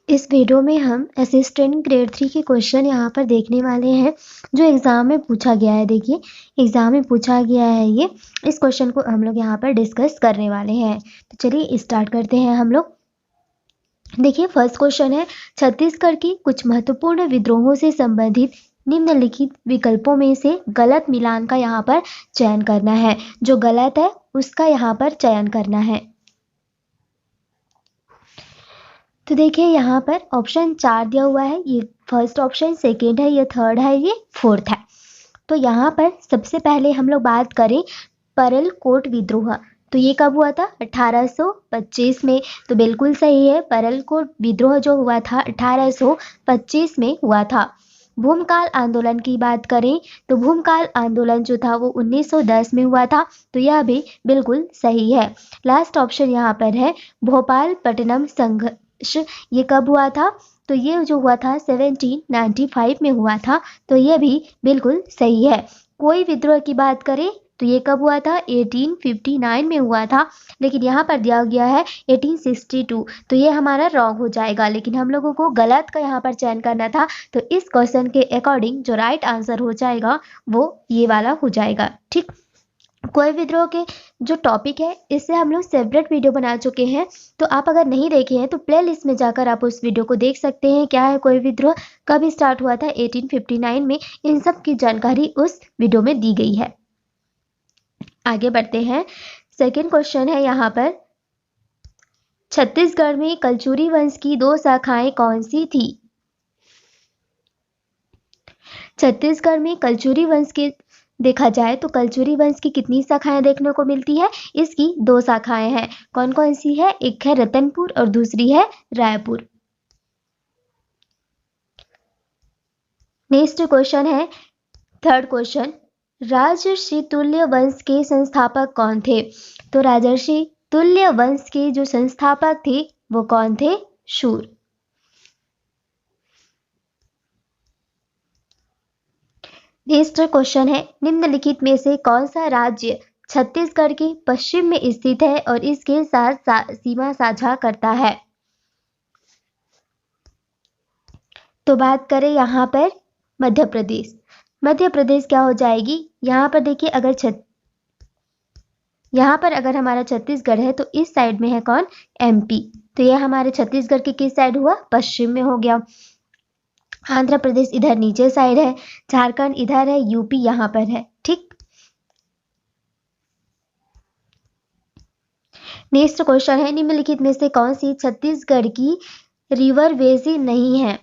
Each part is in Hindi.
इस वीडियो में हम असिस्टेंट ग्रेड 3 के क्वेश्चन यहाँ पर देखने वाले हैं जो एग्ज़ाम में पूछा गया है। देखिए एग्ज़ाम में पूछा गया है ये, इस क्वेश्चन को हम लोग यहाँ पर डिस्कस करने वाले हैं। तो चलिए स्टार्ट करते हैं हम लोग। देखिए फर्स्ट क्वेश्चन है, छत्तीसगढ़ की कुछ महत्वपूर्ण विद्रोहों से संबंधित निम्नलिखित विकल्पों में से गलत मिलान का यहाँ पर चयन करना है। जो गलत है उसका यहाँ पर चयन करना है। तो देखिए यहाँ पर ऑप्शन 4 दिया हुआ है, ये फर्स्ट ऑप्शन, सेकेंड है, ये थर्ड है, ये फोर्थ है। तो यहाँ पर सबसे पहले हम लोग बात करें परलकोट विद्रोह, तो ये कब हुआ था? 1825 में। तो बिल्कुल सही है, परलकोट विद्रोह जो हुआ था 1825 में हुआ था। भूमकाल आंदोलन की बात करें तो भूमकाल आंदोलन जो था वो 1910 में हुआ था, तो यह भी बिल्कुल सही है। लास्ट ऑप्शन यहाँ पर है भोपाल पट्टनम संघर्ष, ये कब हुआ था? तो ये जो हुआ था 1795 में हुआ था, तो ये भी बिल्कुल सही है। कोई विद्रोह की बात करें तो ये कब हुआ था? 1859 में हुआ था, लेकिन यहाँ पर दिया गया है 1862, तो ये हमारा रॉन्ग हो जाएगा। लेकिन हम लोगों को गलत का यहाँ पर चयन करना था, तो इस क्वेश्चन के अकॉर्डिंग जो राइट आंसर हो जाएगा वो ये वाला हो जाएगा। ठीक, कोई विद्रोह के जो टॉपिक है इससे हम लोग सेपरेट वीडियो बना चुके हैं, तो आप अगर नहीं देखे हैं तो प्ले लिस्ट में जाकर आप उस वीडियो को देख सकते हैं। क्या है कोई विद्रोह, कब स्टार्ट हुआ था 1859 में, इन सब की जानकारी उस वीडियो में दी गई है। आगे बढ़ते हैं। सेकेंड क्वेश्चन है यहाँ पर, छत्तीसगढ़ में कलचुरी वंश की 2 शाखाएं कौन सी थी? छत्तीसगढ़ में कलचुरी वंश के देखा जाए तो कलचुरी वंश की कितनी शाखाएं देखने को मिलती है? इसकी 2 शाखाएं हैं। कौन कौन सी है? एक है रतनपुर और दूसरी है रायपुर। नेक्स्ट क्वेश्चन है, थर्ड क्वेश्चन, राजर्षि तुल्य वंश के संस्थापक कौन थे? तो राजर्षि तुल्य वंश के जो संस्थापक थे वो कौन थे? शूर। नेक्स्ट क्वेश्चन है, निम्नलिखित में से कौन सा राज्य छत्तीसगढ़ के पश्चिम में स्थित है और इसके साथ सीमा साझा करता है? तो बात करें यहाँ पर मध्य प्रदेश। मध्य प्रदेश क्या हो जाएगी? यहाँ पर देखिए अगर हमारा छत्तीसगढ़ है तो इस साइड में है कौन? एमपी, तो यह हमारे छत्तीसगढ़ के किस साइड हुआ? पश्चिम में हो गया। आंध्र प्रदेश इधर नीचे साइड है, झारखंड इधर है, यूपी यहाँ पर है। ठीक, नेक्स्ट क्वेश्चन है, निम्नलिखित में से कौन सी छत्तीसगढ़ की रिवर बेसिन नहीं है?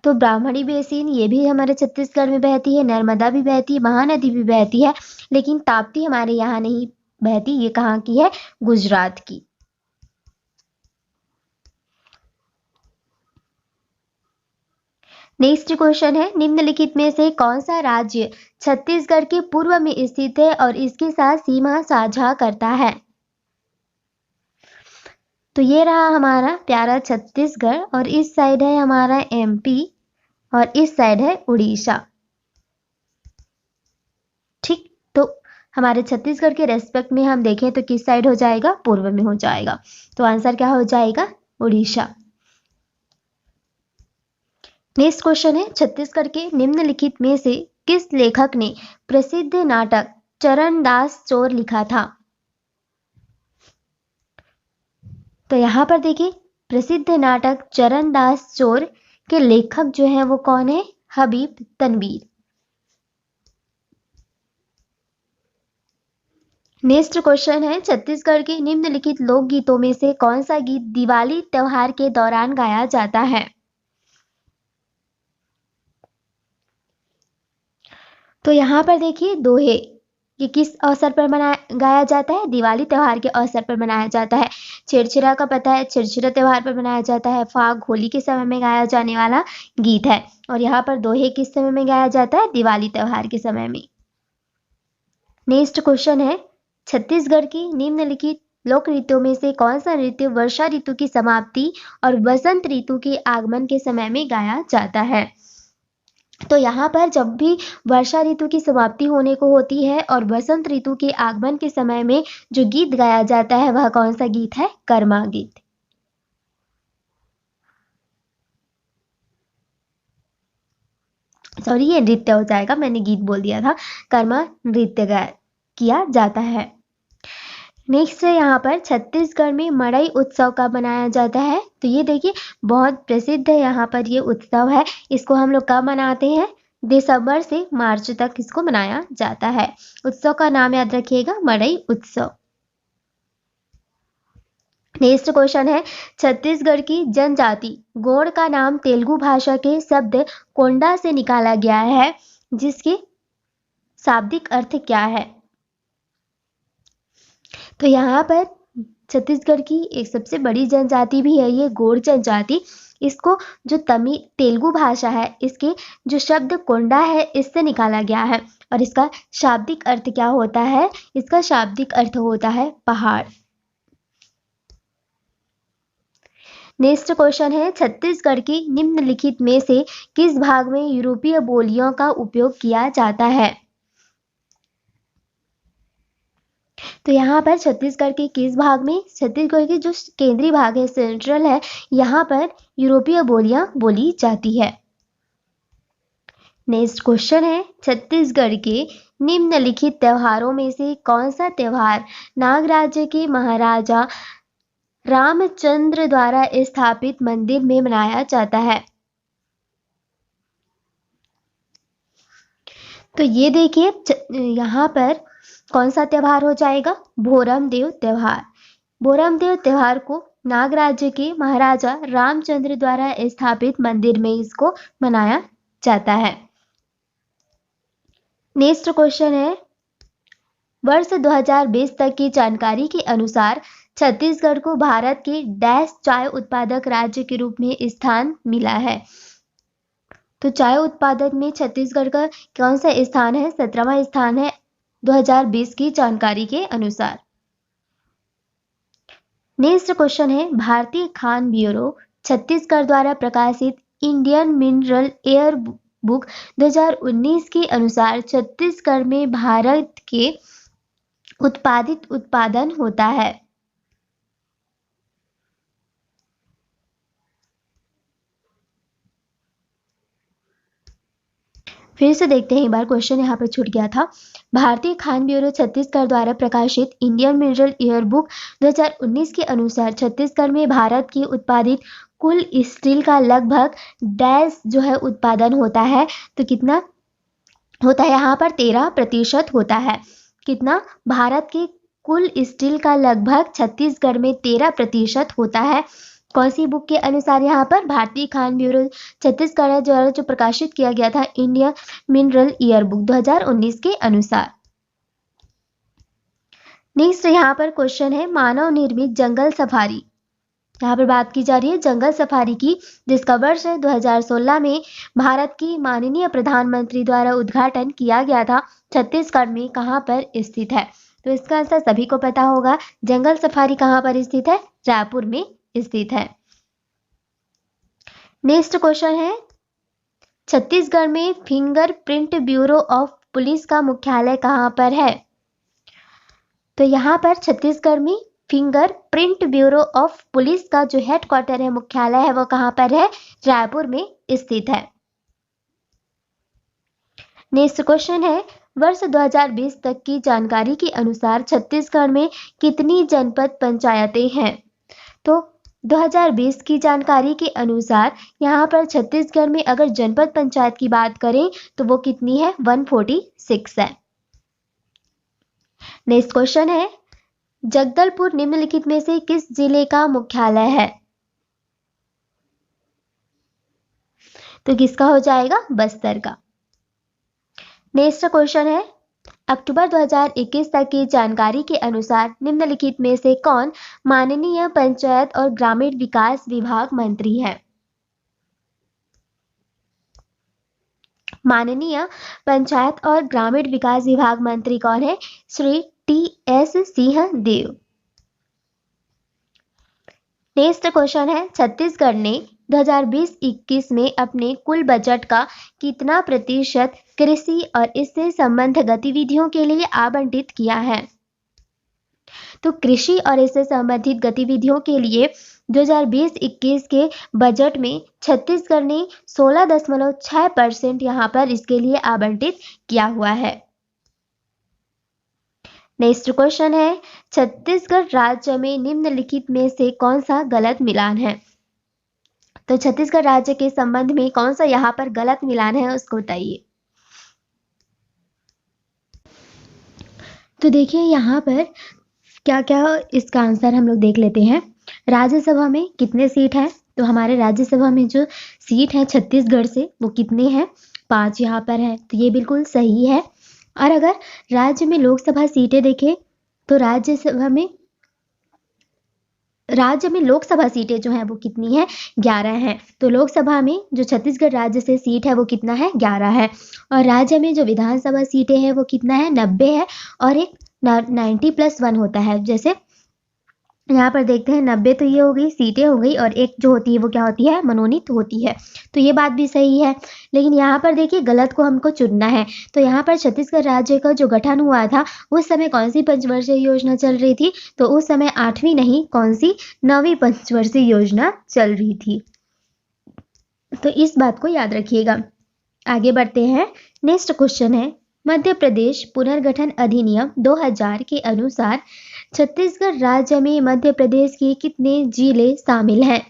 तो ब्राह्मणी बेसिन ये भी हमारे छत्तीसगढ़ में बहती है, नर्मदा भी बहती है, महानदी भी बहती है, लेकिन ताप्ती हमारे यहाँ नहीं बहती। ये कहाँ की है? गुजरात की। नेक्स्ट क्वेश्चन है, निम्नलिखित में से कौन सा राज्य छत्तीसगढ़ के पूर्व में स्थित है और इसके साथ सीमा साझा करता है? तो ये रहा हमारा प्यारा छत्तीसगढ़, और इस साइड है हमारा एमपी और इस साइड है उड़ीसा। ठीक, तो हमारे छत्तीसगढ़ के रेस्पेक्ट में हम देखें तो किस साइड हो जाएगा? पूर्व में हो जाएगा। तो आंसर क्या हो जाएगा? उड़ीसा। नेक्स्ट क्वेश्चन है, छत्तीसगढ़ के निम्नलिखित में से किस लेखक ने प्रसिद्ध नाटक चरणदास चोर लिखा था? तो यहाँ पर देखिए प्रसिद्ध नाटक चरणदास चोर के लेखक जो हैं वो कौन है? हबीब तनवीर। नेक्स्ट क्वेश्चन है, छत्तीसगढ़ के निम्नलिखित लोकगीतों में से कौन सा गीत दिवाली त्योहार के दौरान गाया जाता है? तो यहाँ पर देखिए दोहे, ये किस अवसर पर गाया जाता है? दिवाली त्योहार के अवसर पर मनाया जाता है। छिरछिरा का पता है, छिरछिरा त्योहार पर मनाया जाता है। फाग होली के समय में गाया जाने वाला गीत है, और यहाँ पर दोहे किस समय में गाया जाता है? दिवाली त्योहार के समय में। नेक्स्ट क्वेश्चन है, छत्तीसगढ़ की निम्नलिखित लोक नृत्यों में से कौन सा नृत्य वर्षा ऋतु की समाप्ति और बसंत ऋतु के आगमन के समय में गाया जाता है? तो यहाँ पर जब भी वर्षा ऋतु की समाप्ति होने को होती है और बसंत ऋतु के आगमन के समय में जो गीत गाया जाता है वह कौन सा गीत है? कर्मा गीत। सॉरी ये नृत्य हो जाएगा, मैंने गीत बोल दिया था। कर्मा नृत्य किया जाता है। नेक्स्ट है यहाँ पर छत्तीसगढ़ में मड़ई उत्सव कब मनाया जाता है। तो ये देखिए बहुत प्रसिद्ध है यहाँ पर ये उत्सव है। इसको हम लोग कब मनाते हैं, दिसंबर से मार्च तक इसको मनाया जाता है। उत्सव का नाम याद रखिएगा, मड़ई उत्सव। नेक्स्ट क्वेश्चन है छत्तीसगढ़ की जनजाति गोंड का नाम तेलुगु भाषा के शब्द कोंडा से निकाला गया है, जिसके शाब्दिक अर्थ क्या है। तो यहाँ पर छत्तीसगढ़ की एक सबसे बड़ी जनजाति भी है ये गोंड जनजाति। इसको जो तेलुगु भाषा है इसके जो शब्द कोंडा है इससे निकाला गया है, और इसका शाब्दिक अर्थ क्या होता है, इसका शाब्दिक अर्थ होता है पहाड़। नेक्स्ट क्वेश्चन है छत्तीसगढ़ की निम्नलिखित में से किस भाग में यूरोपीय बोलियों का उपयोग किया जाता है। तो यहाँ पर छत्तीसगढ़ के किस भाग में, छत्तीसगढ़ की जो केंद्रीय भाग है सेंट्रल है, यहाँ पर यूरोपीय बोलियां बोली जाती है। नेक्स्ट क्वेश्चन है छत्तीसगढ़ के निम्नलिखित त्योहारों में से कौन सा त्योहार नागराज्य के महाराजा रामचंद्र द्वारा स्थापित मंदिर में मनाया जाता है। तो ये देखिए यहाँ पर कौन सा त्योहार हो जाएगा, भोरमदेव त्योहार। भोरमदेव त्योहार को नागराज्य के महाराजा रामचंद्र द्वारा स्थापित मंदिर में इसको मनाया जाता है। नेक्स्ट क्वेश्चन है वर्ष 2020 तक की जानकारी के अनुसार छत्तीसगढ़ को भारत के डैश चाय उत्पादक राज्य के रूप में स्थान मिला है। तो चाय उत्पादक में छत्तीसगढ़ का कौन सा स्थान है, 17वां स्थान है 2020 की जानकारी के अनुसार। नेक्स्ट क्वेश्चन है भारतीय खान ब्यूरो छत्तीसगढ़ द्वारा प्रकाशित इंडियन मिनरल एयर बुक 2019 के अनुसार छत्तीसगढ़ में भारत के उत्पादित उत्पादन होता है। फिर से देखते हैं एक बार, क्वेश्चन यहाँ पर छूट गया था। भारतीय खान ब्यूरो छत्तीसगढ़ द्वारा प्रकाशित इंडियन मिनरल एयर बुक 2019 के अनुसार छत्तीसगढ़ में भारत की उत्पादित कुल स्टील का लगभग डैश जो है उत्पादन होता है। तो कितना होता है यहाँ पर 13% होता है। कितना, भारत के कुल स्टील का लगभग छत्तीसगढ़ में 13% होता है। कौन सी बुक के अनुसार, यहाँ पर भारतीय खान ब्यूरो छत्तीसगढ़ द्वारा जो प्रकाशित किया गया था इंडियन मिनरल ईयर बुक 2019 के अनुसार। नेक्स्ट यहाँ पर क्वेश्चन है मानव निर्मित जंगल सफारी। यहाँ पर बात की जा रही है जंगल सफारी की, जिसका वर्ष 2016 में भारत की माननीय प्रधानमंत्री द्वारा उद्घाटन किया गया था, छत्तीसगढ़ में कहाँ पर स्थित है। तो इसका आंसर सभी को पता होगा, जंगल सफारी कहाँ पर स्थित है, रायपुर में स्थित है। नेक्स्ट क्वेश्चन है छत्तीसगढ़ में फिंगरप्रिंट ब्यूरो ऑफ पुलिस का मुख्यालय कहाँ पर है। तो यहाँ पर छत्तीसगढ़ में फिंगरप्रिंट ब्यूरो ऑफ पुलिस का जो हेडक्वार्टर है, मुख्यालय है, वो कहाँ पर है, रायपुर में स्थित है। नेक्स्ट क्वेश्चन है वर्ष 2020 तक की जानकारी के अनुसार छत्तीसगढ़ में कितनी जनपद पंचायतें हैं। तो 2020 की जानकारी के अनुसार यहाँ पर छत्तीसगढ़ में अगर जनपद पंचायत की बात करें तो वो कितनी है, 146 है। नेक्स्ट क्वेश्चन है जगदलपुर निम्नलिखित में से किस जिले का मुख्यालय है। तो किसका हो जाएगा, बस्तर का। नेक्स्ट क्वेश्चन है अक्टूबर 2021 तक की जानकारी के अनुसार निम्नलिखित में से कौन माननीय पंचायत और ग्रामीण विकास विभाग मंत्री है। माननीय पंचायत और ग्रामीण विकास विभाग मंत्री कौन है, Shri TS Singhdeo. Next question है छत्तीसगढ़ ने 2020-21 में अपने कुल बजट का कितना प्रतिशत कृषि और इससे संबद्ध गतिविधियों के लिए आवंटित किया है। तो कृषि और इससे संबंधित गतिविधियों के लिए 2020-21 के बजट में छत्तीसगढ़ ने 16.6% यहाँ पर इसके लिए आवंटित किया हुआ है। नेक्स्ट क्वेश्चन है, छत्तीसगढ़ राज्य में निम्नलिखित में से कौन सा गलत मिलान है? तो छत्तीसगढ़ राज्य के संबंध में कौन सा यहाँ पर गलत मिलान है उसको बताइए। तो देखिए यहाँ पर क्या क्या इसका आंसर हम लोग देख लेते हैं। राज्यसभा में कितने सीट है? तो हमारे राज्यसभा में जो सीट है छत्तीसगढ़ से वो कितने हैं? 5 यहाँ पर है, तो ये बिल्कुल सही है। और अगर राज्य में लोकसभा सीटें देखें तो राज्य में लोकसभा सीटें जो हैं वो कितनी है? 11 हैं। तो लोकसभा में जो छत्तीसगढ़ राज्य से सीट है वो कितना है? 11 है। और राज्य में जो विधानसभा सीटें हैं वो कितना है? 90 है। और एक 90+1 होता है, जैसे यहाँ पर देखते हैं 90 तो ये हो गई सीटें हो गई, और एक जो होती है वो क्या होती है? मनोनीत होती है। तो ये बात भी सही है, लेकिन यहाँ पर देखिए गलत को हमको चुनना है। तो यहाँ पर छत्तीसगढ़ राज्य का जो गठन हुआ था उस समय कौन सी पंचवर्षीय योजना चल रही थी? तो उस समय 8वीं नहीं, कौन सी? 9वीं पंचवर्षीय योजना चल रही थी। तो इस बात को याद रखिएगा। आगे बढ़ते हैं। नेक्स्ट क्वेश्चन है, मध्य प्रदेश पुनर्गठन अधिनियम 2000 के अनुसार छत्तीसगढ़ राज्य में मध्य प्रदेश के कितने जिले शामिल हैं?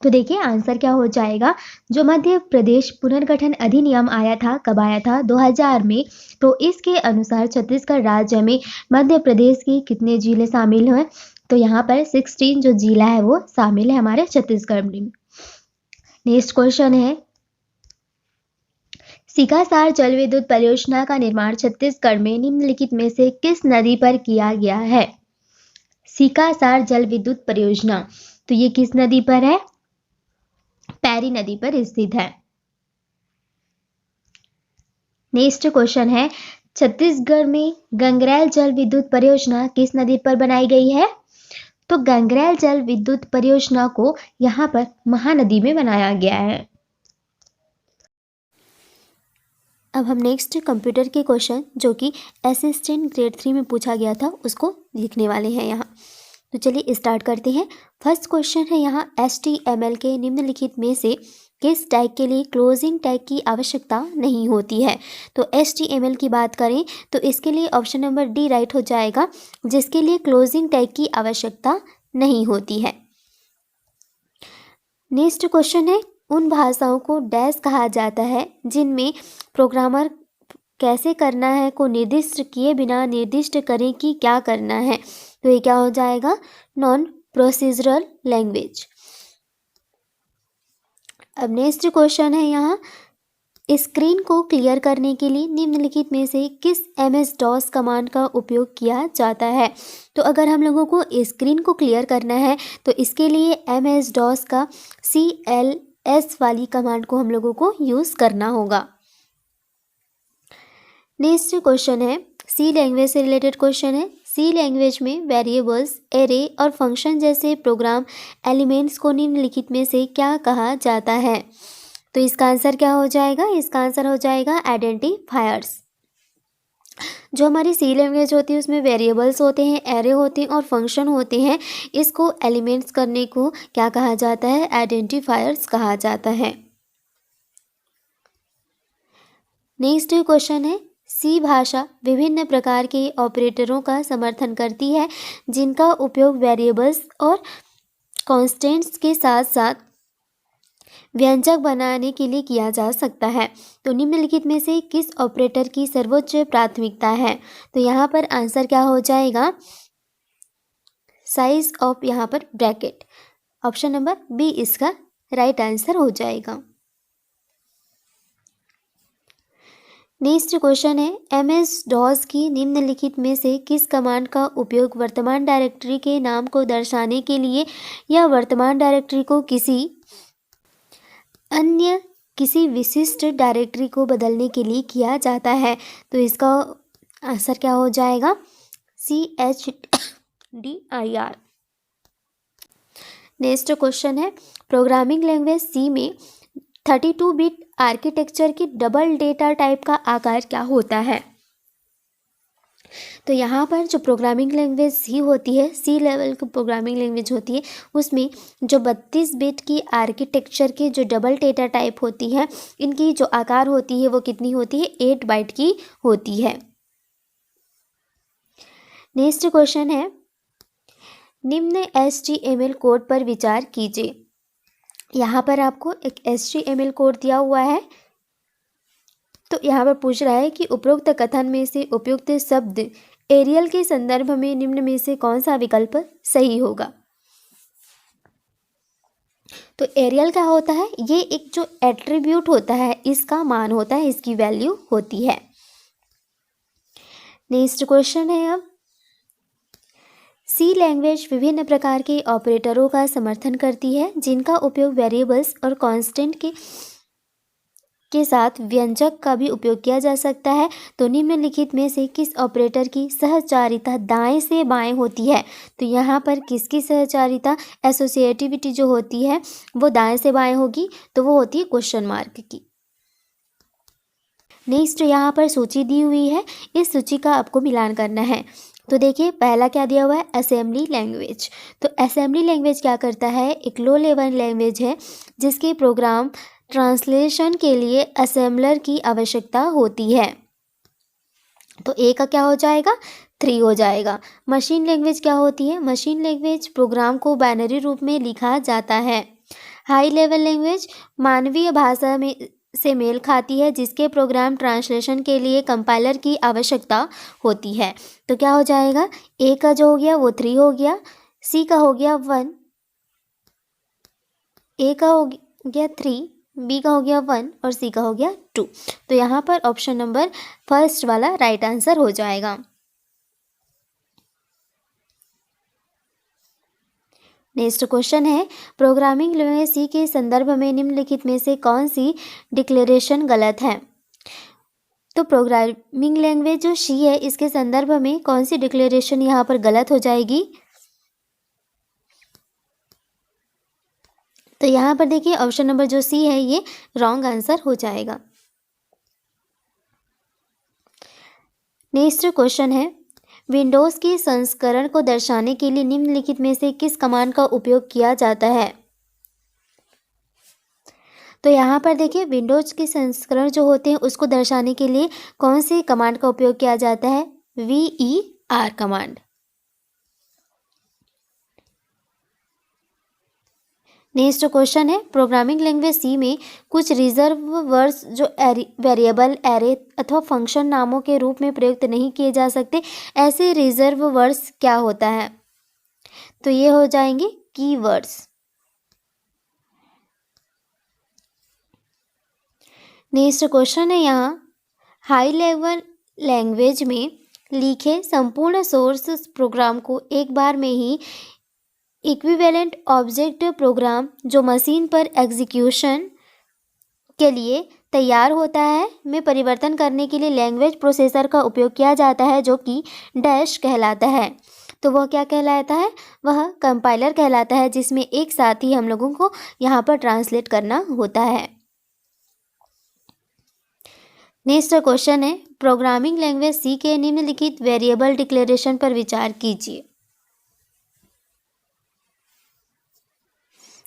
तो देखिए आंसर क्या हो जाएगा। जो मध्य प्रदेश पुनर्गठन अधिनियम आया था, कब आया था? 2000 में। तो इसके अनुसार छत्तीसगढ़ राज्य में मध्य प्रदेश के कितने जिले शामिल हैं? तो यहाँ पर 16 जो जिला है वो शामिल है हमारे छत्तीसगढ़ में। नेक्स्ट क्वेश्चन है, सीकासार जल विद्युत परियोजना का निर्माण छत्तीसगढ़ में निम्नलिखित में से किस नदी पर किया गया है? सीकासार जल विद्युत परियोजना, तो ये किस नदी पर है? पैरी नदी पर स्थित है। नेक्स्ट क्वेश्चन है, छत्तीसगढ़ में गंगरेल जल विद्युत परियोजना किस नदी पर बनाई गई है? तो गंगरेल जल विद्युत परियोजना को यहाँ पर महानदी में बनाया गया है। अब हम नेक्स्ट कंप्यूटर के क्वेश्चन जो कि असिस्टेंट ग्रेड 3 में पूछा गया था उसको लिखने वाले हैं यहाँ। तो चलिए स्टार्ट करते हैं। फर्स्ट क्वेश्चन है यहाँ, HTML के निम्नलिखित में से किस टैग के लिए क्लोजिंग टैग की आवश्यकता नहीं होती है? तो HTML की बात करें तो इसके लिए ऑप्शन नंबर डी राइट हो जाएगा, जिसके लिए क्लोजिंग टैग की आवश्यकता नहीं होती है। नेक्स्ट क्वेश्चन है, उन भाषाओं को डैश कहा जाता है जिनमें प्रोग्रामर कैसे करना है को निर्दिष्ट किए बिना निर्दिष्ट करें कि क्या करना है। तो ये क्या हो जाएगा? Non procedural language. अब नेक्स्ट क्वेश्चन है यहाँ, स्क्रीन को क्लियर करने के लिए निम्नलिखित में से किस MS-DOS कमांड का उपयोग किया जाता है? तो अगर हम लोगों को स्क्रीन को क्लियर करना है तो इसके लिए MS-DOS का CLS वाली कमांड को हम लोगों को यूज़ करना होगा। नेक्स्ट क्वेश्चन है, सी लैंग्वेज से रिलेटेड क्वेश्चन है। सी लैंग्वेज में वेरिएबल्स, एरे और फंक्शन जैसे प्रोग्राम एलिमेंट्स को निम्नलिखित में से क्या कहा जाता है? तो इसका आंसर क्या हो जाएगा? इसका आंसर हो जाएगा आइडेंटिफायर्स। जो हमारी सी लैंग्वेज होती है उसमें वेरिएबल्स होते हैं, एरे होते हैं और फंक्शन होते हैं। इसको एलिमेंट्स करने को क्या कहा जाता है? आइडेंटिफायर्स कहा जाता है। नेक्स्ट क्वेश्चन है, सी भाषा विभिन्न प्रकार के ऑपरेटरों का समर्थन करती है जिनका उपयोग वेरिएबल्स और कॉन्स्टेंट्स के साथ साथ व्यंजक बनाने के लिए किया जा सकता है। तो निम्नलिखित में से किस ऑपरेटर की सर्वोच्च प्राथमिकता है? तो यहाँ पर आंसर क्या हो जाएगा? साइज ऑफ यहाँ पर ब्रैकेट। ऑप्शन नंबर बी इसका राइट आंसर हो जाएगा। नेक्स्ट क्वेश्चन है, MS-DOS की निम्नलिखित में से किस कमांड का उपयोग वर्तमान डायरेक्टरी के नाम को दर्शाने के लिए या वर्तमान डायरेक्टरी को किसी विशिष्ट डायरेक्टरी को बदलने के लिए किया जाता है? तो इसका आंसर क्या हो जाएगा? CHDIR। नेक्स्ट क्वेश्चन है, प्रोग्रामिंग लैंग्वेज सी में 32 बिट आर्किटेक्चर की डबल डेटा टाइप का आकार क्या होता है? तो यहाँ पर जो प्रोग्रामिंग लैंग्वेज सी होती है, सी लेवल की प्रोग्रामिंग लैंग्वेज होती है, उसमें जो 32 बिट की आर्किटेक्चर की जो डबल डेटा टाइप होती है, इनकी जो आकार होती है वो कितनी होती है? 8 बाइट की होती है। नेक्स्ट क्वेश्चन है, निम्न HTML कोड पर विचार कीजिए। यहाँ पर आपको एक HTML कोड दिया हुआ है, तो यहाँ पर पूछ रहा है कि उपरोक्त कथन में से उपयुक्त शब्द एरियल के संदर्भ में निम्न में से कौन सा विकल्प सही होगा? तो एरियल क्या होता है? ये एक जो एट्रीब्यूट होता है, इसका मान होता है, इसकी वैल्यू होती है। नेक्स्ट क्वेश्चन है, अब सी लैंग्वेज विभिन्न प्रकार के ऑपरेटरों का समर्थन करती है जिनका उपयोग वेरिएबल्स और कांस्टेंट के साथ व्यंजक का भी उपयोग किया जा सकता है। तो निम्नलिखित में से किस ऑपरेटर की सहचारिता दाएं से बाएं होती है? तो यहाँ पर किसकी सहचारिता, एसोसिएटिविटी जो होती है वो दाएं से बाएं होगी, तो वो होती है क्वेश्चन मार्क की। नेक्स्ट यहाँ पर सूची दी हुई है, इस सूची का आपको मिलान करना है। तो देखिए पहला क्या दिया हुआ है? Assembly language. तो असेंबली लैंग्वेज क्या करता है? एक लो लेवल लैंग्वेज है जिसके प्रोग्राम ट्रांसलेशन के लिए असेंबलर की आवश्यकता होती है। तो ए का क्या हो जाएगा? 3 हो जाएगा। मशीन लैंग्वेज क्या होती है? मशीन लैंग्वेज प्रोग्राम को बाइनरी रूप में लिखा जाता है। हाई लेवल लैंग्वेज मानवीय भाषा में से मेल खाती है जिसके प्रोग्राम ट्रांसलेशन के लिए कंपाइलर की आवश्यकता होती है। तो क्या हो जाएगा? ए का जो हो गया वो 3 हो गया, सी का हो गया 1, ए का हो गया 3, बी का हो गया 1 और सी का हो गया 2। तो यहाँ पर ऑप्शन नंबर फर्स्ट वाला राइट आंसर हो जाएगा। नेक्स्ट क्वेश्चन है, प्रोग्रामिंग लैंग्वेज सी के संदर्भ में निम्नलिखित में से कौन सी डिक्लेरेशन गलत है? तो प्रोग्रामिंग लैंग्वेज जो सी है इसके संदर्भ में कौन सी डिक्लेरेशन यहाँ पर गलत हो जाएगी? तो यहाँ पर देखिए ऑप्शन नंबर जो सी है ये रॉन्ग आंसर हो जाएगा। नेक्स्ट क्वेश्चन है, विंडोज़ के संस्करण को दर्शाने के लिए निम्नलिखित में से किस कमांड का उपयोग किया जाता है? तो यहाँ पर देखिए विंडोज़ के संस्करण जो होते हैं उसको दर्शाने के लिए कौन सी कमांड का उपयोग किया जाता है? VER command. नेक्स्ट क्वेश्चन है, प्रोग्रामिंग लैंग्वेज सी में कुछ रिजर्व वर्ड्स जो वेरिएबल, एरे अथवा फंक्शन नामों के रूप में प्रयुक्त नहीं किए जा सकते, ऐसे रिजर्व वर्ड्स क्या होता है? तो ये हो जाएंगे कीवर्ड्स। नेक्स्ट क्वेश्चन है, यहाँ हाई लेवल लैंग्वेज में लिखे संपूर्ण सोर्स प्रोग्राम को एक बार में ही इक्विवेलेंट ऑब्जेक्ट प्रोग्राम जो मशीन पर एग्जीक्यूशन के लिए तैयार होता है में परिवर्तन करने के लिए लैंग्वेज प्रोसेसर का उपयोग किया जाता है जो कि डैश कहलाता है। तो वह क्या कहलाता है? वह कंपाइलर कहलाता है, जिसमें एक साथ ही हम लोगों को यहाँ पर ट्रांसलेट करना होता है। नेक्स्ट क्वेश्चन है, प्रोग्रामिंग लैंग्वेज सी के निम्नलिखित वेरिएबल डिक्लेरेशन पर विचार कीजिए।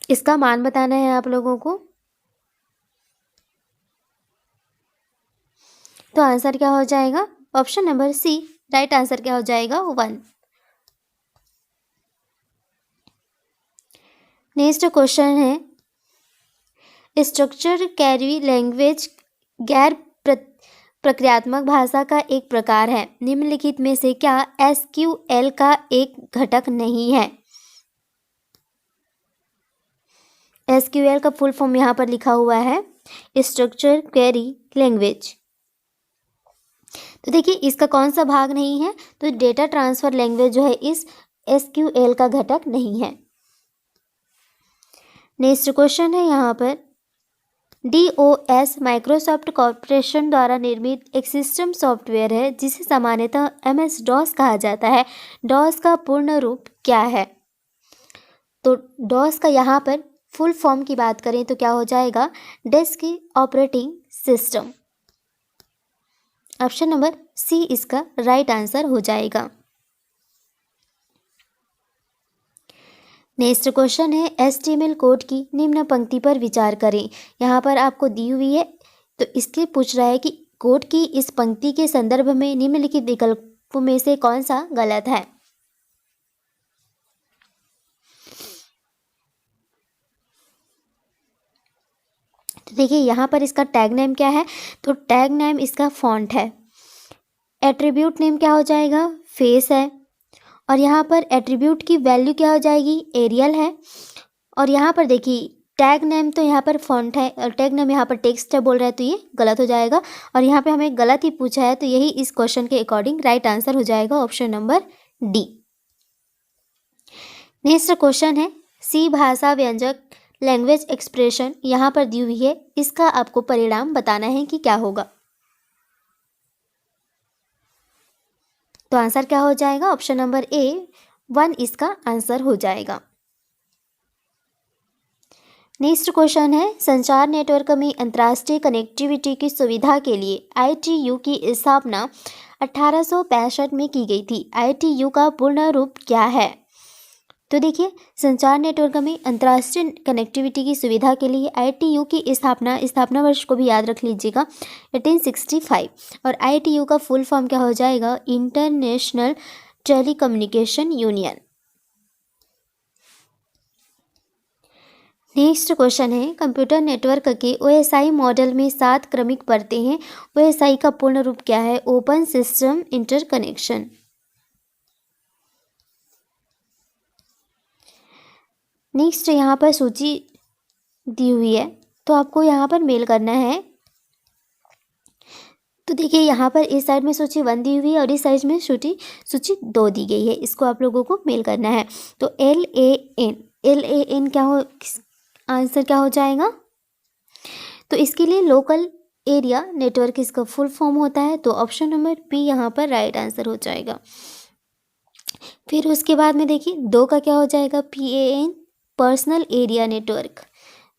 इसका मान बताना है आप लोगों को। तो आंसर क्या हो जाएगा? Option number C right answer क्या हो जाएगा? 1। नेक्स्ट क्वेश्चन है, स्ट्रक्चर क्वेरी लैंग्वेज गैर प्रक्रियात्मक भाषा का एक प्रकार है, निम्नलिखित में से क्या SQL का एक घटक नहीं है? SQL का फुल फॉर्म यहाँ पर लिखा हुआ है स्ट्रक्चर क्वेरी लैंग्वेज। तो देखिए इसका कौन सा भाग नहीं है? तो डेटा ट्रांसफर लैंग्वेज जो है इस SQL का घटक नहीं है। नेक्स्ट क्वेश्चन है, यहाँ पर DOS माइक्रोसॉफ्ट कॉर्पोरेशन द्वारा निर्मित एक सिस्टम सॉफ्टवेयर है जिसे सामान्यतः MS-DOS कहा जाता है। DOS का पूर्ण रूप क्या है? तो DOS का यहाँ पर फुल फॉर्म की बात करें तो क्या हो जाएगा, disk operating system. Option number C इसका राइट आंसर हो जाएगा। नेक्स्ट क्वेश्चन है HTML कोड की निम्न पंक्ति पर विचार करें। यहाँ पर आपको दी हुई है, तो इसके पूछ रहा है कि कोड की इस पंक्ति के संदर्भ में निम्नलिखित विकल्पों में से कौन सा गलत है। तो देखिए यहाँ पर इसका टैग नेम क्या है, तो टैग नेम इसका फॉन्ट है। एट्रीब्यूट नेम क्या हो जाएगा, फेस है। और यहाँ पर एट्रीब्यूट की वैल्यू क्या हो जाएगी, एरियल है। और यहाँ पर देखिए टैग नेम तो यहाँ पर फॉन्ट है और टैग नेम यहाँ पर टेक्स्ट है बोल रहा है, तो ये गलत हो जाएगा। और यहाँ पे हमें गलत ही पूछा है, तो यही इस क्वेश्चन के अकॉर्डिंग राइट आंसर हो जाएगा option number D. Next question है सी भाषा व्यंजक लैंग्वेज एक्सप्रेशन यहाँ पर दी हुई है, इसका आपको परिणाम बताना है कि क्या होगा। तो आंसर क्या हो जाएगा, ऑप्शन नंबर ए 1 इसका आंसर हो जाएगा। नेक्स्ट क्वेश्चन है संचार नेटवर्क में अंतर्राष्ट्रीय कनेक्टिविटी की सुविधा के लिए ITU की स्थापना 1865 में की गई थी। ITU का पूर्ण रूप क्या है। तो देखिए संचार नेटवर्क में अंतर्राष्ट्रीय कनेक्टिविटी की सुविधा के लिए ITU की स्थापना वर्ष को भी याद रख लीजिएगा 1865। और ITU का फुल फॉर्म क्या हो जाएगा, international telecommunication union. Next question है कंप्यूटर नेटवर्क के OSI मॉडल में 7 क्रमिक परतें हैं। OSI का पूर्ण रूप क्या है, ओपन सिस्टम इंटरकनेक्शन। नेक्स्ट यहाँ पर सूची दी हुई है, तो आपको यहाँ पर मेल करना है। तो देखिए यहाँ पर इस साइड में सूची 1 दी हुई है और इस साइड में सूची 2 दी गई है, इसको आप लोगों को मेल करना है। तो LAN क्या हो, आंसर क्या हो जाएगा, तो इसके लिए लोकल एरिया नेटवर्क इसका फुल फॉर्म होता है, तो ऑप्शन नंबर बी यहाँ पर राइट आंसर हो जाएगा। फिर उसके बाद में देखिए 2 का क्या हो जाएगा, PAN personal area network,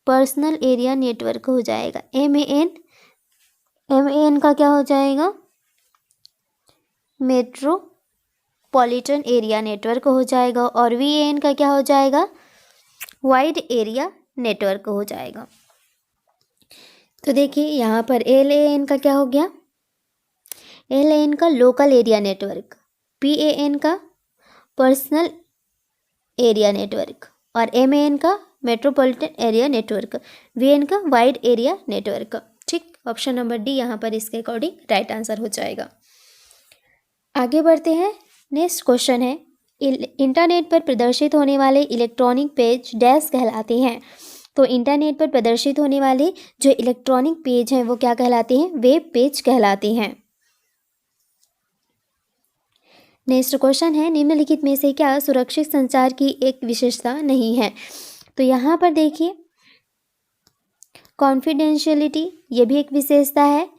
personal area network हो जाएगा। MAN का क्या हो जाएगा, मेट्रोपॉलिटन एरिया नेटवर्क हो जाएगा। और VAN का क्या हो जाएगा, वाइड एरिया नेटवर्क हो जाएगा। तो देखिए यहाँ पर LAN का क्या हो गया, LAN का लोकल एरिया नेटवर्क, PAN का पर्सनल एरिया नेटवर्क और MAN का मेट्रोपॉलिटन एरिया नेटवर्क, VAN का वाइड एरिया नेटवर्क। ठीक, ऑप्शन नंबर डी यहाँ पर इसके अकॉर्डिंग राइट आंसर हो जाएगा। आगे बढ़ते हैं। नेक्स्ट क्वेश्चन है इंटरनेट पर प्रदर्शित होने वाले इलेक्ट्रॉनिक पेज डैश कहलाते हैं। तो इंटरनेट पर प्रदर्शित होने वाले जो इलेक्ट्रॉनिक पेज हैं वो क्या कहलाते हैं, वेब पेज कहलाते हैं। नेक्स्ट क्वेश्चन है निम्नलिखित में से क्या सुरक्षित संचार की एक विशेषता नहीं है। तो यहाँ पर देखिए कॉन्फिडेंशियलिटी ये भी एक विशेषता है,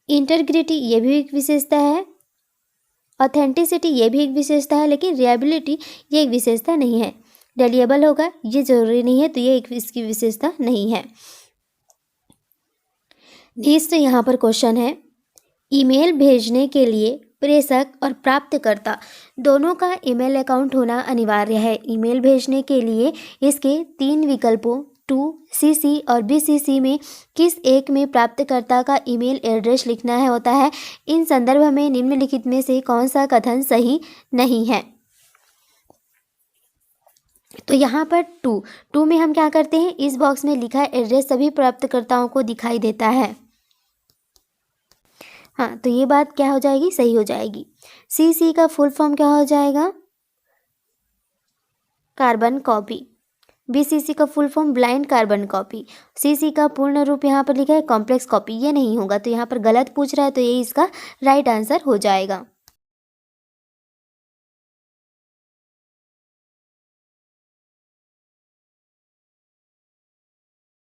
इंटीग्रिटी ये भी एक विशेषता है, ऑथेंटिसिटी ये भी एक विशेषता है, लेकिन रिलायबिलिटी ये एक विशेषता नहीं है। रिलायबल होगा ये जरूरी नहीं है, तो ये एक इसकी विशेषता नहीं है। नेक्स्ट यहाँ पर क्वेश्चन है ईमेल भेजने के लिए प्रेषक और प्राप्तकर्ता दोनों का ईमेल अकाउंट होना अनिवार्य है। ईमेल भेजने के लिए इसके 3 विकल्पों 2CC और BCC में किस एक में प्राप्तकर्ता का ईमेल एड्रेस लिखना है होता है। इन संदर्भ में निम्नलिखित में से कौन सा कथन सही नहीं है। तो यहाँ पर 2 में हम क्या करते हैं, इस बॉक्स में लिखा एड्रेस सभी प्राप्तकर्ताओं को दिखाई देता है। हाँ, तो ये बात क्या हो जाएगी, सही हो जाएगी। CC का फुल फॉर्म क्या हो जाएगा, कार्बन कॉपी। BCC का full form blind carbon copy. CC का पूर्ण रूप यहाँ पर लिखा है कॉम्प्लेक्स कॉपी, ये नहीं होगा, तो यहाँ पर गलत पूछ रहा है, तो ये इसका राइट आंसर हो जाएगा।